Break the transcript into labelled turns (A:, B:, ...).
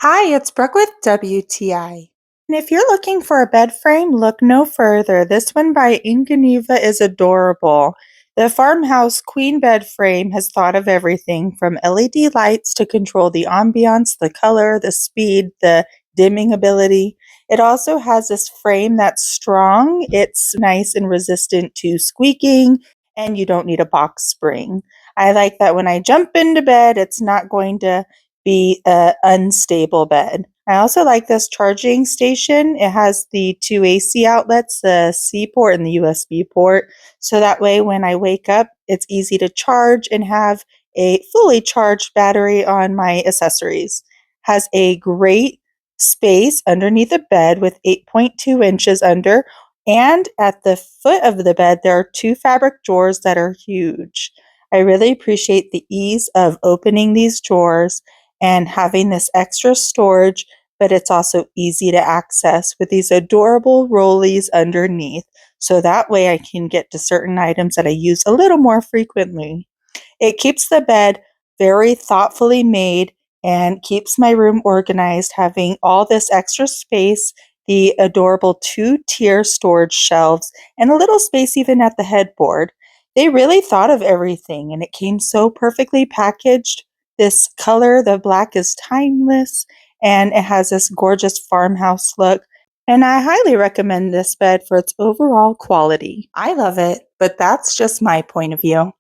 A: Hi, it's Brooke with WTI. And if you're looking for a bed frame, look no further. This one by Incyneva is adorable. The farmhouse queen bed frame has thought of everything from LED lights to control the ambiance, the color, the speed, the dimming ability. It also has this frame that's strong. It's nice and resistant to squeaking, and you don't need a box spring. I like that when I jump into bed, it's not going to be an unstable bed. I also like this charging station. It has the two AC outlets, the C port and the USB port. So that way when I wake up, it's easy to charge and have a fully charged battery on my accessories. Has a great space underneath the bed with 8.2 inches under. And at the foot of the bed, there are two fabric drawers that are huge. I really appreciate the ease of opening these drawers and having this extra storage, but it's also easy to access with these adorable rollies underneath. So that way I can get to certain items that I use a little more frequently. It keeps the bed very thoughtfully made and keeps my room organized, having all this extra space, the adorable two-tier storage shelves, and a little space even at the headboard. They really thought of everything, and it came so perfectly packaged. This color, the black, is timeless, and it has this gorgeous farmhouse look. And I highly recommend this bed for its overall quality. I love it, but that's just my point of view.